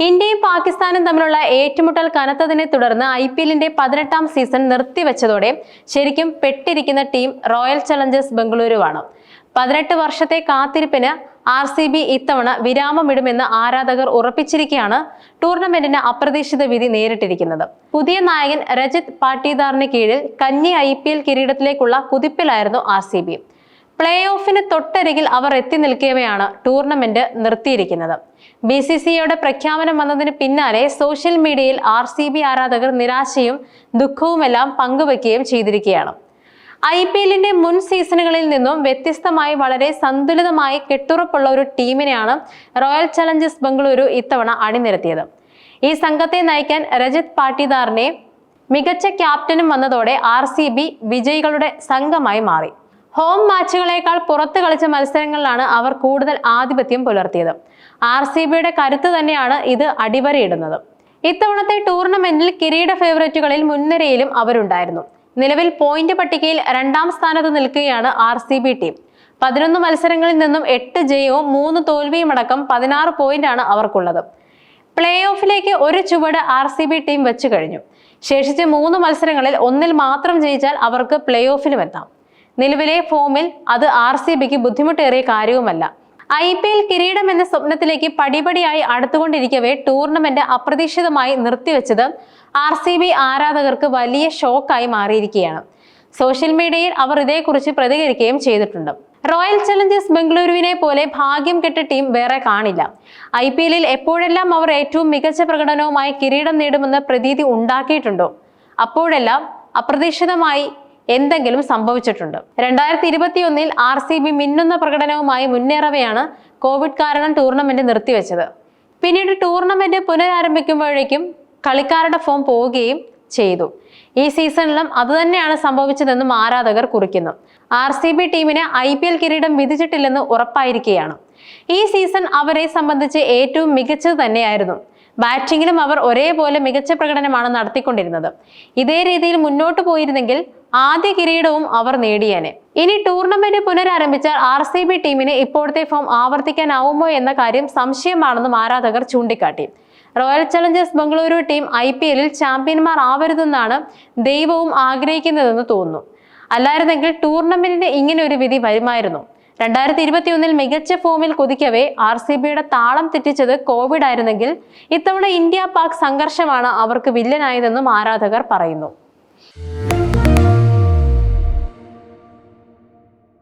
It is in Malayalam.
ഇന്ത്യയും പാകിസ്ഥാനും തമ്മിലുള്ള ഏറ്റുമുട്ടൽ കനത്തതിനെ തുടർന്ന് IPLന്റെ 18ാം സീസൺ നിർത്തിവെച്ചതോടെ ശരിക്കും പെട്ടിരിക്കുന്ന ടീം റോയൽ ചലഞ്ചേഴ്സ് ബംഗളൂരുവാണ്. 18 വർഷത്തെ കാത്തിരിപ്പിന് RCB ഇത്തവണ വിരാമമിടുമെന്ന് ആരാധകർ ഉറപ്പിച്ചിരിക്കെയാണ് ടൂർണമെന്റിന് അപ്രതീക്ഷിത വിധി നേരിട്ടിരിക്കുന്നത്. പുതിയ നായകൻ രജത് പാട്ടീദാറിന് കീഴിൽ കന്നി IPL കിരീടത്തിലേക്കുള്ള കുതിപ്പിലായിരുന്നു RCB. പ്ലേ ഓഫിന് തൊട്ടരികിൽ അവർ എത്തി നിൽക്കവെയാണ് ടൂർണമെന്റ് നിർത്തിയിരിക്കുന്നത്. BCCIയുടെ പ്രഖ്യാപനം വന്നതിന് പിന്നാലെ സോഷ്യൽ മീഡിയയിൽ RCB ആരാധകർ നിരാശയും ദുഃഖവുമെല്ലാം പങ്കുവെക്കുകയും ചെയ്തിരിക്കുകയാണ്. IPLന്റെ മുൻ സീസണുകളിൽ നിന്നും വ്യത്യസ്തമായി വളരെ സന്തുലിതമായി കെട്ടുറപ്പുള്ള ഒരു ടീമിനെയാണ് റോയൽ ചലഞ്ചേഴ്സ് ബംഗളൂരു ഇത്തവണ അണിനിരത്തിയത്. ഈ സംഘത്തെ നയിക്കാൻ രജത് പാട്ടീദാറിനെ മികച്ച ക്യാപ്റ്റനും വന്നതോടെ RCB വിജയികളുടെ സംഘമായി മാറി. ഹോം മാച്ചുകളേക്കാൾ പുറത്തു കളിച്ച മത്സരങ്ങളിലാണ് അവർ കൂടുതൽ ആധിപത്യം പുലർത്തിയത്. RCBയുടെ കരുത്ത് തന്നെയാണ് ഇത് അടിവരയിടുന്നത്. ഇത്തവണത്തെ ടൂർണമെന്റിൽ കിരീട ഫേവറേറ്റുകളിൽ മുൻനിരയിലും അവരുണ്ടായിരുന്നു. നിലവിൽ പോയിന്റ് പട്ടികയിൽ 2ാം സ്ഥാനത്ത് നിൽക്കുകയാണ് RCB ടീം. 11 മത്സരങ്ങളിൽ നിന്നും 8 ജയവും 3 തോൽവിയും അടക്കം 16 പോയിന്റാണ് അവർക്കുള്ളത്. പ്ലേ ഓഫിലേക്ക് ഒരു ചുവട് RCB ടീം വെച്ചു കഴിഞ്ഞു. ശേഷിച്ച 3 മത്സരങ്ങളിൽ 1-ൽ മാത്രം ജയിച്ചാൽ അവർക്ക് പ്ലേ ഓഫിലും എത്താം. നിലവിലെ ഫോമിൽ അത് RCBക്ക് ബുദ്ധിമുട്ടേറിയ കാര്യവുമല്ല. IPL കിരീടം എന്ന സ്വപ്നത്തിലേക്ക് പടിപടിയായി അടുത്തുകൊണ്ടിരിക്കവേ ടൂർണമെന്റ് അപ്രതീക്ഷിതമായി നിർത്തിവെച്ചത് RCB ആരാധകർക്ക് വലിയ ഷോക്കായി മാറിയിരിക്കുകയാണ്. സോഷ്യൽ മീഡിയയിൽ അവർ ഇതേക്കുറിച്ച് പ്രതികരിക്കുകയും ചെയ്തിട്ടുണ്ട്. റോയൽ ചലഞ്ചേഴ്സ് ബംഗളൂരുവിനെ പോലെ ഭാഗ്യം കെട്ട ടീം വേറെ കാണില്ല. IPLൽ എപ്പോഴെല്ലാം അവർ ഏറ്റവും മികച്ച പ്രകടനവുമായി കിരീടം നേടുമെന്ന പ്രതീതി ഉണ്ടാക്കിയിട്ടുണ്ടോ അപ്പോഴെല്ലാം അപ്രതീക്ഷിതമായി എന്തെങ്കിലും സംഭവിച്ചിട്ടുണ്ട്. 2021-ൽ RCB മിന്നുന്ന പ്രകടനവുമായി മുന്നേറവെയാണ് കോവിഡ് കാരണം ടൂർണമെന്റ് നിർത്തിവെച്ചത്. പിന്നീട് ടൂർണമെന്റ് പുനരാരംഭിക്കുമ്പോഴേക്കും കളിക്കാരുടെ ഫോം പോവുകയും ചെയ്തു. ഈ സീസണിലും അതുതന്നെയാണ് സംഭവിച്ചതെന്നും ആരാധകർ കുറിക്കുന്നു. RCB ടീമിന് IPL കിരീടം വിധിച്ചിട്ടില്ലെന്ന് ഉറപ്പായിരിക്കുകയാണ്. ഈ സീസൺ അവരെ സംബന്ധിച്ച് ഏറ്റവും മികച്ചത് തന്നെയായിരുന്നു. ബാറ്റിംഗിലും അവർ ഒരേപോലെ മികച്ച പ്രകടനമാണ് നടത്തിക്കൊണ്ടിരുന്നത്. ഇതേ രീതിയിൽ മുന്നോട്ട് പോയിരുന്നെങ്കിൽ ആദ്യ കിരീടവും അവർ നേടിയേനെ. ഇനി ടൂർണമെന്റ് പുനരാരംഭിച്ചാൽ RCB ടീമിന് ഇപ്പോഴത്തെ ഫോം ആവർത്തിക്കാനാവുമോ എന്ന കാര്യം സംശയമാണെന്നും ആരാധകർ ചൂണ്ടിക്കാട്ടി. റോയൽ ചലഞ്ചേഴ്സ് ബംഗളൂരു ടീം IPLൽ ചാമ്പ്യന്മാർ ആവരുതെന്നാണ് ദൈവവും ആഗ്രഹിക്കുന്നതെന്ന് തോന്നുന്നു. അല്ലായിരുന്നെങ്കിൽ ടൂർണമെന്റിന് ഇങ്ങനെ ഒരു വിധി വരുമായിരുന്നു. 2021-ൽ മികച്ച ഫോമിൽ കുതിക്കവേ RCBയുടെ താളം തെറ്റിച്ചത് കോവിഡ് ആയിരുന്നെങ്കിൽ ഇത്തവണ ഇന്ത്യ പാക് സംഘർഷമാണ് അവർക്ക് വില്ലനായതെന്നും ആരാധകർ പറയുന്നു.